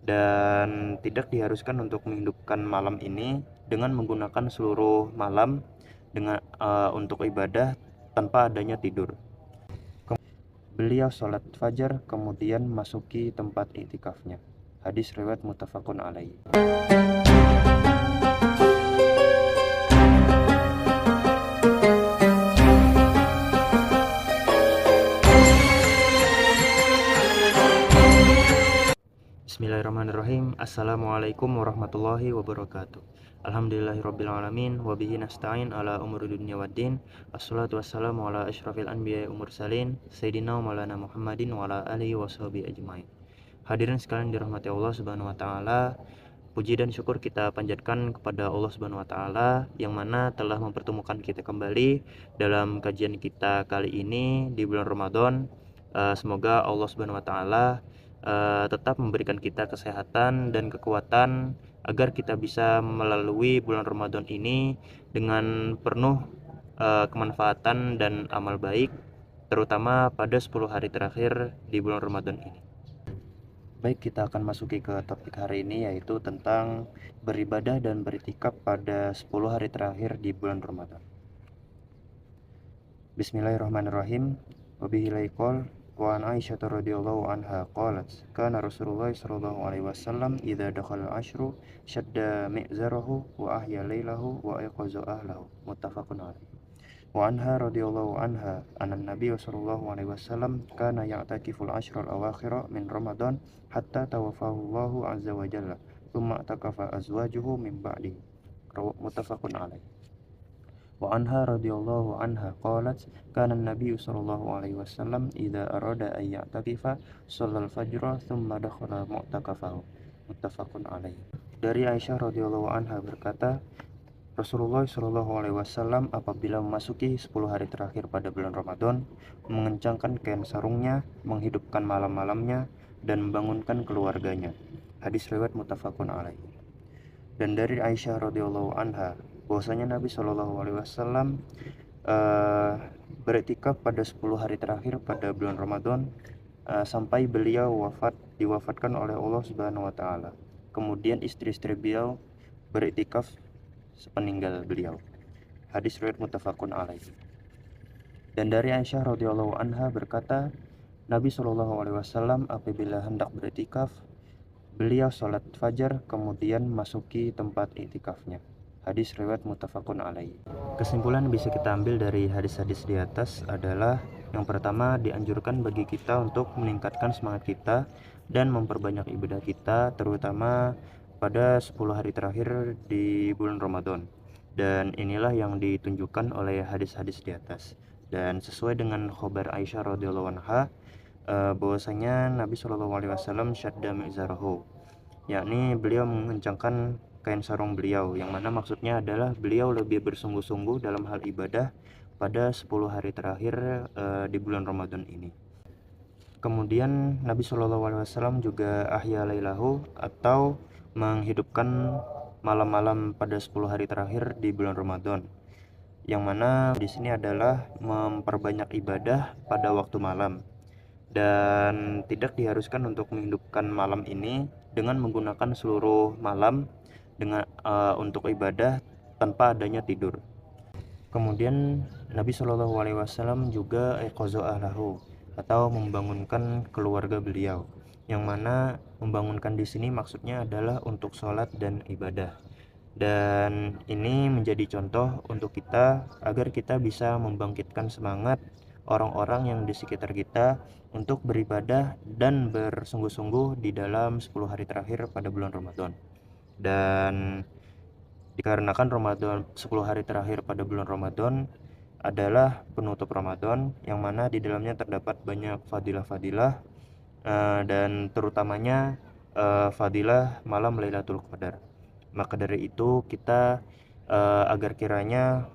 dan tidak diharuskan untuk menghidupkan malam ini dengan menggunakan seluruh malam untuk ibadah tanpa adanya tidur. Beliau sholat fajar kemudian masuki tempat iktikafnya. Hadis riwayat muttafaqun alaih. Bismillahirrahmanirrahim. Assalamualaikum warahmatullahi wabarakatuh. Alhamdulillahirrabbilalamin. Wabihi nasta'in ala umuri dunia waddin. Assalatu wassalamu ala ashrafil anbiya mursalin Sayyidina maulana Muhammadin wa ala alihi wa sahbihi ajmain. Hadirin sekalian dirahmati Allah subhanahu wa ta'ala, puji dan syukur kita panjatkan kepada Allah subhanahu wa ta'ala yang mana telah mempertemukan kita kembali dalam kajian kita kali ini di bulan Ramadan. Semoga Allah subhanahu wa ta'ala tetap memberikan kita kesehatan dan kekuatan agar kita bisa melalui bulan Ramadan ini dengan penuh kemanfaatan dan amal baik, terutama pada 10 hari terakhir di bulan Ramadan ini. Baik, kita akan masuki ke topik hari ini, yaitu tentang beribadah dan beriktikaf pada 10 hari terakhir di bulan Ramadan. Bismillahirrahmanirrahim. Wabihi laikol wa an Aisyah radhiyallahu anha qalat kana Rasulullah sallallahu alaihi wasallam idza dakhala al-ashru shadda mi'zarahu wa ahya lailahu wa ayqaza ahlahu. Muttafaqun alaih. Wa anha radhiyallahu anha anna Nabiy sallallahu alaihi wasallam kana ya'takiful ashra al-awakhir min Ramadan hatta tawaffahu Allahu azza wa jalla thumma i'takafa azwajuhu min ba'di. Muttafaqun alaih. Wa anha radhiyallahu anha qalat kana Nabiy sallallahu alaihi wasallam idza arada ay ya'takifa shallal fajra thumma dakhala mu'takafahu. Muttafaqun alaih. Dari Aisyah radhiyallahu anha berkata, Rasulullah Shallallahu Alaihi Wasallam apabila memasuki 10 hari terakhir pada bulan Ramadan, mengencangkan kain sarungnya, menghidupkan malam-malamnya, dan membangunkan keluarganya. Hadis riwayat muttafaqun alaih. Dan dari Aisyah radhiyallahu anha, bahwasanya Nabi Shallallahu Alaihi Wasallam beriktikaf pada 10 hari terakhir pada bulan Ramadan sampai beliau diwafatkan oleh Allah Subhanahu Wa Taala. Kemudian istri-istri beliau beriktikaf sepeninggal beliau. Hadis riwayat muttafaqun alaih. Dan dari Aisyah radhiyallahu anha berkata, Nabi Shallallahu alaihi wasallam apabila hendak beriktikaf, beliau sholat fajar kemudian masuki tempat iktikafnya. Hadis riwayat muttafaqun alaih. Kesimpulan yang bisa kita ambil dari hadis-hadis di atas adalah yang pertama, dianjurkan bagi kita untuk meningkatkan semangat kita dan memperbanyak ibadah kita, terutama pada 10 hari terakhir di bulan Ramadan. Dan inilah yang ditunjukkan oleh hadis-hadis di atas. Dan sesuai dengan khobar Aisyah radhiyallahu anha, bahwasanya Nabi Shallallahu alaihi wasallam syadda mi'zarahu, yakni beliau mengencangkan kain sarung beliau, yang mana maksudnya adalah beliau lebih bersungguh-sungguh dalam hal ibadah pada 10 hari terakhir di bulan Ramadan ini. Kemudian Nabi Shallallahu alaihi wasallam juga ahya lailahu, atau menghidupkan malam-malam pada 10 hari terakhir di bulan Ramadan, yang mana di sini adalah memperbanyak ibadah pada waktu malam, dan tidak diharuskan untuk menghidupkan malam ini dengan menggunakan seluruh malam untuk ibadah tanpa adanya tidur. Kemudian Nabi Shallallahu alaihi wasallam juga ayqaza ahlahu, atau membangunkan keluarga beliau, yang mana membangunkan di sini maksudnya adalah untuk sholat dan ibadah. Dan ini menjadi contoh untuk kita agar kita bisa membangkitkan semangat orang-orang yang di sekitar kita untuk beribadah dan bersungguh-sungguh di dalam 10 hari terakhir pada bulan Ramadan. Dan dikarenakan 10 hari terakhir pada bulan Ramadan adalah penutup Ramadan, yang mana di dalamnya terdapat banyak fadilah-fadilah, dan terutamanya fadilah malam Lailatul Qadar. Maka dari itu kita agar kiranya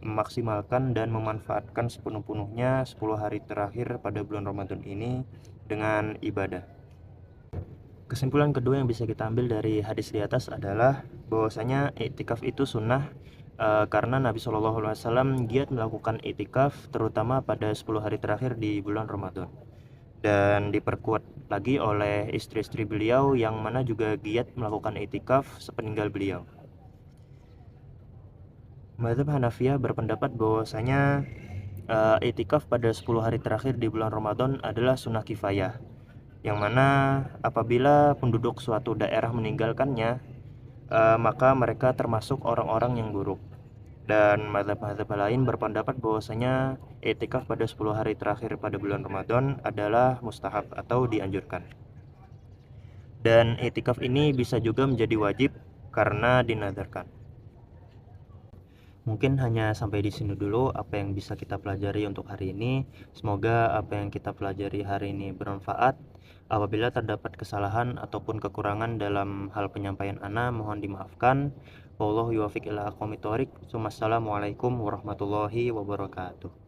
memaksimalkan dan memanfaatkan sepenuh-penuhnya 10 hari terakhir pada bulan Ramadan ini dengan ibadah. Kesimpulan kedua yang bisa kita ambil dari hadis di atas adalah bahwasanya iktikaf itu sunnah, karena Nabi Shallallahu alaihi wasallam giat melakukan iktikaf terutama pada 10 hari terakhir di bulan Ramadan. dan diperkuat lagi oleh istri-istri beliau yang mana juga giat melakukan itikaf sepeninggal beliau. Mazhab Hanafiyah berpendapat bahwasanya itikaf pada 10 hari terakhir di bulan Ramadan adalah sunnah kifayah, yang mana apabila penduduk suatu daerah meninggalkannya, maka mereka termasuk orang-orang yang buruk. Dan mazhab-mazhab lain berpendapat bahwasanya itikaf pada 10 hari terakhir pada bulan Ramadan adalah mustahab atau dianjurkan. Dan itikaf ini bisa juga menjadi wajib karena dinadarkan. Mungkin hanya sampai di sini dulu apa yang bisa kita pelajari untuk hari ini. Semoga apa yang kita pelajari hari ini bermanfaat. Apabila terdapat kesalahan ataupun kekurangan dalam hal penyampaian ana, mohon dimaafkan. Wallahu yuwaffiq ila aqwamit thoriq. Wassalamualaikum warahmatullahi wabarakatuh.